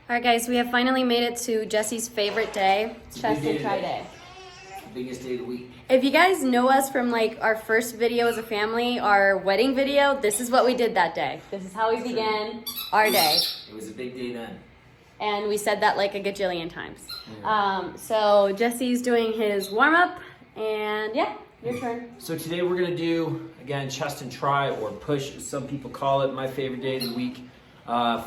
All right, guys, we have finally made it to Jesse's favorite day, chest and try day. Biggest day of the week. If you guys know us from like our first video as a family, our wedding video, this is what we did that day. This is how we began our day. It was a big day then. And we said that like a gajillion times. Yeah. So Jesse's doing his warm up, and yeah, your turn. So today we're gonna do, again, chest and try, or push, as some people call it, my favorite day of the week.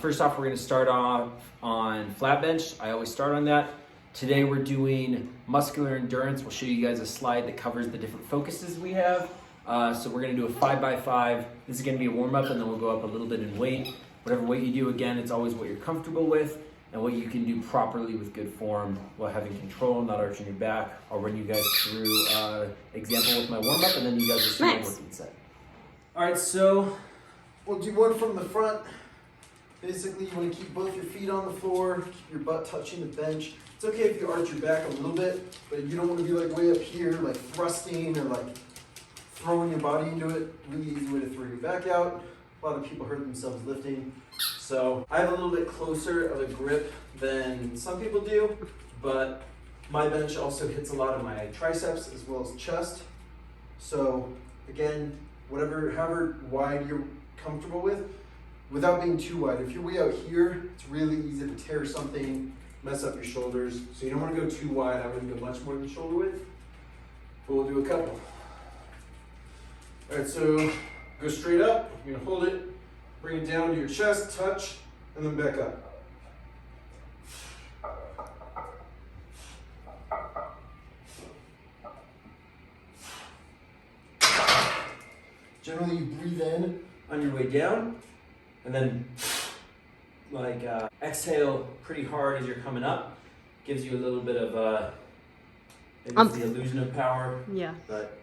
First off, we're gonna start off on flat bench. I always start on that. Today we're doing muscular endurance. We'll show you guys a slide that covers the different focuses we have. So we're gonna do a 5x5. This is gonna be a warm up, and then we'll go up a little bit in weight. Whatever weight you do, again, it's always what you're comfortable with and what you can do properly with good form while having control, not arching your back. I'll run you guys through example with my warm up, and then you guys will see my working set. All right, so we'll do one from the front. Basically, you want to keep both your feet on the floor, keep your butt touching the bench. It's okay if you arch your back a little bit, but you don't want to be like way up here, like thrusting or like throwing your body into it. Really easy way to throw your back out. A lot of people hurt themselves lifting. So I have a little bit closer of a grip than some people do, but my bench also hits a lot of my triceps as well as chest. So again, however wide you're comfortable with, without being too wide. If you're way out here, it's really easy to tear something, mess up your shoulders. So you don't want to go too wide. I wouldn't go much more than shoulder width, but we'll do a couple. All right, so go straight up. You're gonna hold it, bring it down to your chest, touch, and then back up. Generally, you breathe in on your way down, and then like exhale pretty hard as you're coming up. Gives you a little bit of the illusion of power. Yeah. But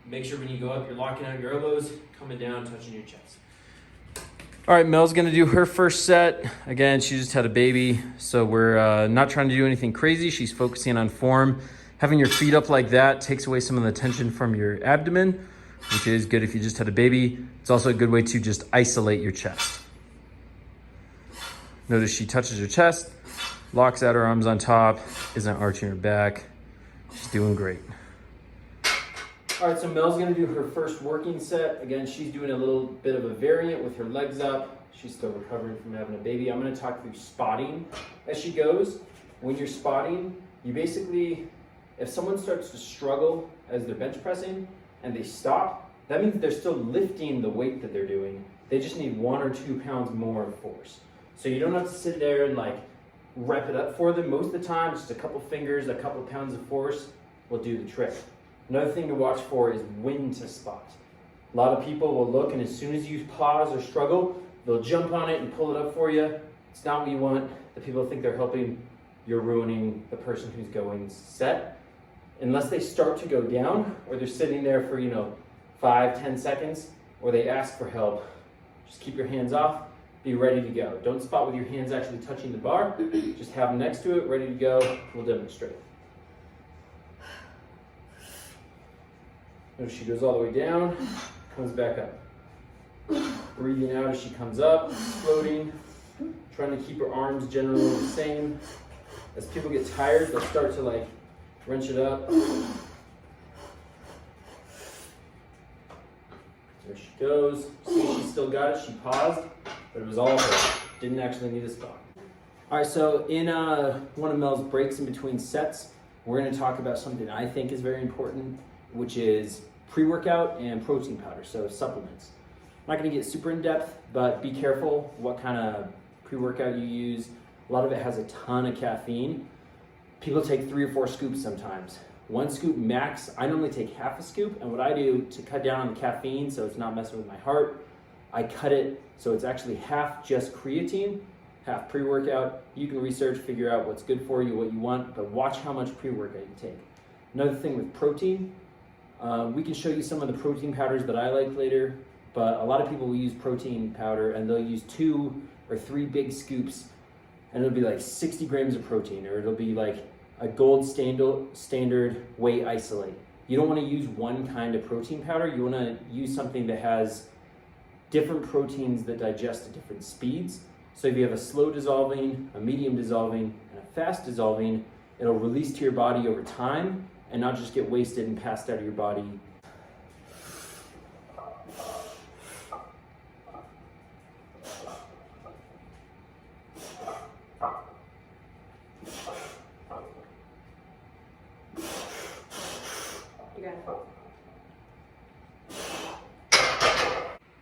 make sure when you go up, you're locking out your elbows, coming down, touching your chest. All right, Mel's gonna do her first set. Again, she just had a baby, so we're not trying to do anything crazy. She's focusing on form. Having your feet up like that takes away some of the tension from your abdomen, which is good if you just had a baby. It's also a good way to just isolate your chest. Notice she touches her chest, locks out her arms on top, isn't arching her back. She's doing great. All right, so Mel's gonna do her first working set. Again, she's doing a little bit of a variant with her legs up. She's still recovering from having a baby. I'm gonna talk through spotting as she goes. When you're spotting, you basically, if someone starts to struggle as they're bench pressing and they stop, that means they're still lifting the weight that they're doing. They just need 1 or 2 pounds more of force. So you don't have to sit there and like rep it up for them. Most of the time, just a couple fingers, a couple pounds of force will do the trick. Another thing to watch for is when to spot. A lot of people will look, and as soon as you pause or struggle, they'll jump on it and pull it up for you. It's not what you want. The people think they're helping, you're ruining the person who's going set. Unless they start to go down, or they're sitting there for 5-10 seconds, or they ask for help, just keep your hands off, be ready to go. Don't spot with your hands actually touching the bar, just have them next to it, ready to go. We'll demonstrate. Notice she goes all the way down, comes back up. Breathing out as she comes up, floating, trying to keep her arms generally the same. As people get tired, they'll start to like wrench it up. There she goes. See, she still got it. She paused, but it was all her. Didn't actually need a spot. All right, so in one of Mel's breaks in between sets, we're going to talk about something I think is very important, which is pre-workout and protein powder, so supplements. I'm not going to get super in depth, but be careful what kind of pre-workout you use. A lot of it has a ton of caffeine. People take 3 or 4 scoops sometimes. 1 scoop max. I normally take half a scoop, and what I do to cut down on the caffeine so it's not messing with my heart, I cut it so it's actually half just creatine, half pre-workout. You can research, figure out what's good for you, what you want, but watch how much pre-workout you take. Another thing with protein, we can show you some of the protein powders that I like later, but a lot of people will use protein powder and they'll use 2 or 3 big scoops, and it'll be like 60 grams of protein, or it'll be like a gold standard whey isolate. You don't want to use one kind of protein powder. You want to use something that has different proteins that digest at different speeds. So if you have a slow dissolving, a medium dissolving, and a fast dissolving, it'll release to your body over time and not just get wasted and passed out of your body.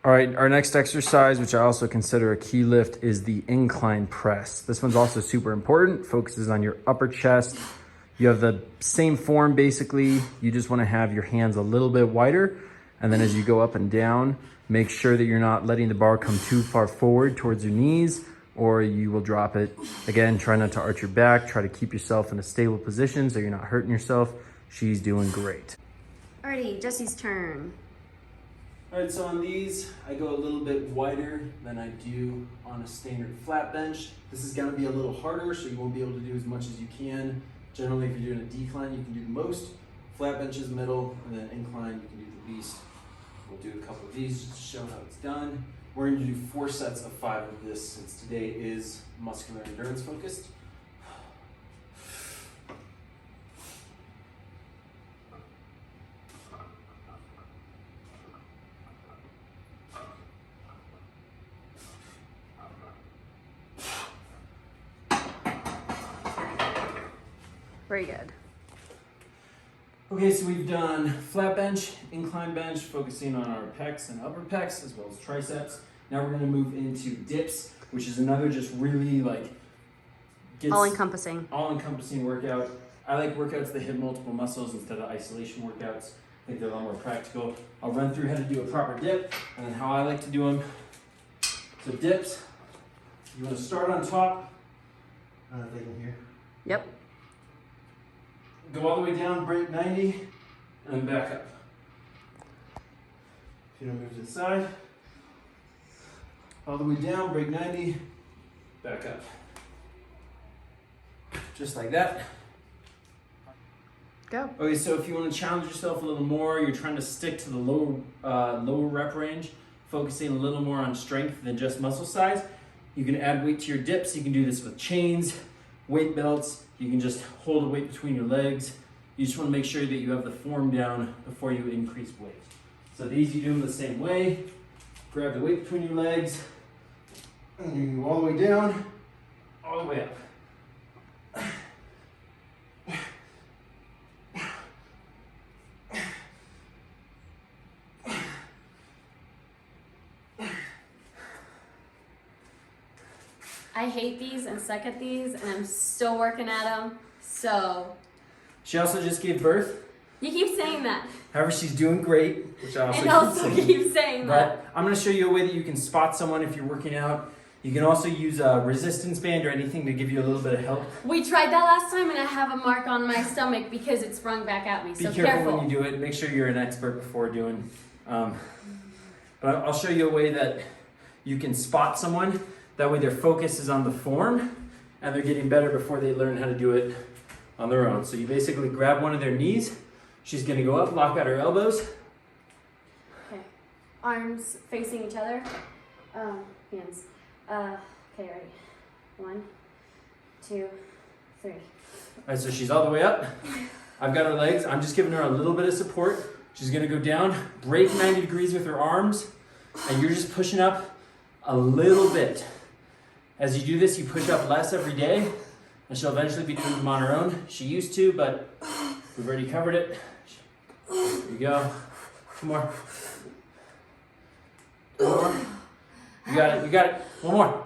All right, our next exercise, which I also consider a key lift, is the incline press. This one's also super important, focuses on your upper chest. You have the same form basically, you just wanna have your hands a little bit wider, and then as you go up and down, make sure that you're not letting the bar come too far forward towards your knees, or you will drop it. Again, try not to arch your back, try to keep yourself in a stable position so you're not hurting yourself. She's doing great. Alrighty, Jesse's turn. All right, so on these, I go a little bit wider than I do on a standard flat bench. This is gonna be a little harder, so you won't be able to do as much as you can. Generally, if you're doing a decline, you can do the most. Flat bench is middle, and then incline, you can do the least. We'll do a couple of these just to show how it's done. We're gonna do 4 sets of 5 of this, since today is muscular endurance focused. Very good. Okay, so we've done flat bench, incline bench, focusing on our pecs and upper pecs, as well as triceps. Now we're gonna move into dips, which is another just really like All-encompassing. all-encompassing workout. I like workouts that hit multiple muscles instead of isolation workouts. I think they're a lot more practical. I'll run through how to do a proper dip and then how I like to do them. So dips, you wanna start on top. I don't know if they can hear. Yep. Go all the way down, break 90, and then back up. If you don't move to the side, all the way down, break 90, back up. Just like that. Go. Okay, so if you want to challenge yourself a little more, you're trying to stick to the lower rep range, focusing a little more on strength than just muscle size, you can add weight to your dips. You can do this with chains, weight belts. You can just hold a weight between your legs. You just want to make sure that you have the form down before you increase weight. So these you do them the same way. Grab the weight between your legs, and you go all the way down, all the way up. I hate these and suck at these, and I'm still working at them. So She also just gave birth. you keep saying that, However, she's doing great, which I also and also keep saying that. But I'm going to show you a way that you can spot someone if you're working out. You can also use a resistance band or anything to give you a little bit of help. We tried that last time, and I have a mark on my stomach because it sprung back at me. Be So careful when you do it. Make sure you're an expert before doing. But I'll show you a way that you can spot someone. That way their focus is on the form and they're getting better before they learn how to do it on their own. So you basically grab one of their knees. She's gonna go up, lock out her elbows. Okay, arms facing each other. Hands. Okay, ready. 1, 2, 3. All right, so she's all the way up. I've got her legs. I'm just giving her a little bit of support. She's gonna go down, break 90 degrees with her arms, and you're just pushing up a little bit. As you do this, you push up less every day, and she'll eventually be doing them on her own. She used to, but we've already covered it. There you go. Two more. One more. You got it, you got it. One more.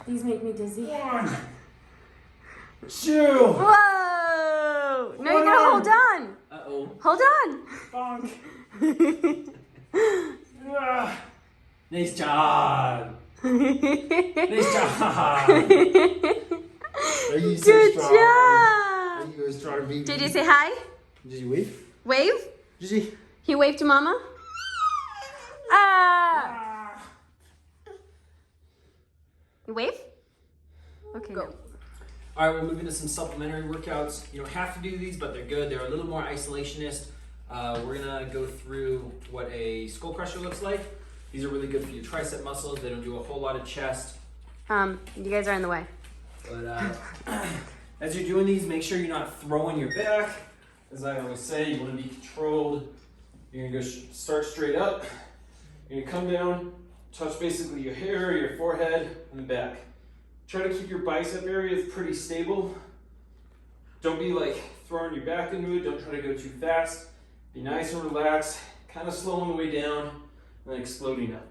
These make me dizzy. 1, 2. Whoa! No, you gotta hold on. Uh-oh. Hold on. Bonk. Nice job. Nice job. Are you so Good strong? job. Are you a strong baby? JJ, say hi. Did you wave? Wave. Did you? He waved to Mama. Ah. You wave. Okay. Go. All right, we'll move into some supplementary workouts. You don't have to do these, but they're good. They're a little more isolationist. We're gonna go through what a skull crusher looks like. These are really good for your tricep muscles. They don't do a whole lot of chest. You guys are in the way. But as you're doing these, make sure you're not throwing your back. As I always say, you want to be controlled. You're gonna go start straight up. You're gonna come down, touch basically your hair, your forehead, and the back. Try to keep your bicep areas pretty stable. Don't be like throwing your back into it. Don't try to go too fast. Be nice and relaxed, kind of slow on the way down, and then exploding up.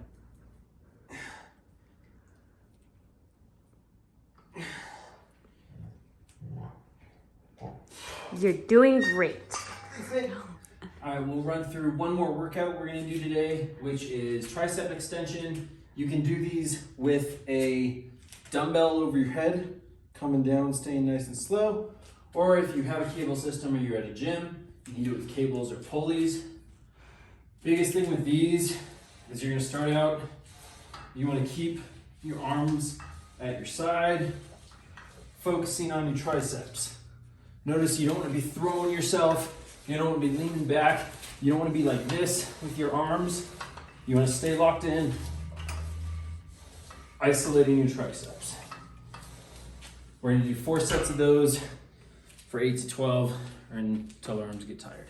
You're doing great. All right, we'll run through one more workout we're gonna do today, which is tricep extension. You can do these with a dumbbell over your head, coming down, staying nice and slow. Or if you have a cable system or you're at a gym, you can do it with cables or pulleys. Biggest thing with these is you're gonna start out, you wanna keep your arms at your side, focusing on your triceps. Notice you don't wanna be throwing yourself, you don't wanna be leaning back, you don't wanna be like this with your arms. You wanna stay locked in, isolating your triceps. We're gonna do 4 sets of those for 8 to 12 or until our arms get tired.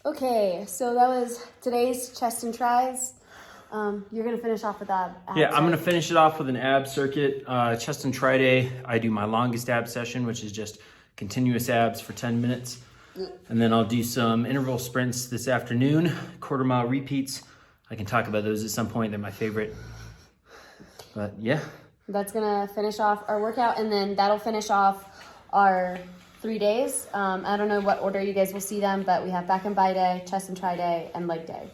Okay, so that was today's chest and tries. You're gonna finish off with that. Yeah, I'm gonna finish it off with an ab circuit. Chest and try day, I do my longest ab session, which is just continuous abs for 10 minutes. And then I'll do some interval sprints this afternoon, quarter-mile repeats. I can talk about those at some point, they're my favorite. But yeah. That's gonna finish off our workout, and then that'll finish off our 3 days. I don't know what order you guys will see them, but we have back and bi day, chest and try day, and leg day.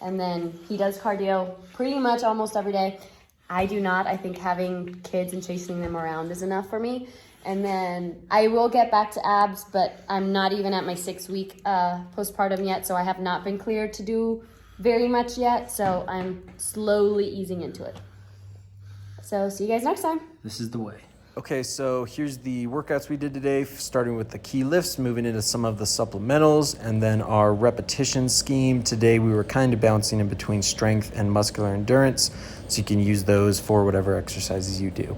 And then he does cardio pretty much almost every day. I do not. I think having kids and chasing them around is enough for me. And then I will get back to abs, but I'm not even at my 6-week postpartum yet, so I have not been cleared to do very much yet. So I'm slowly easing into it. So see you guys next time. This is the way. Okay, so here's the workouts we did today, starting with the key lifts, moving into some of the supplementals, and then our repetition scheme. Today we were kind of bouncing in between strength and muscular endurance, so you can use those for whatever exercises you do.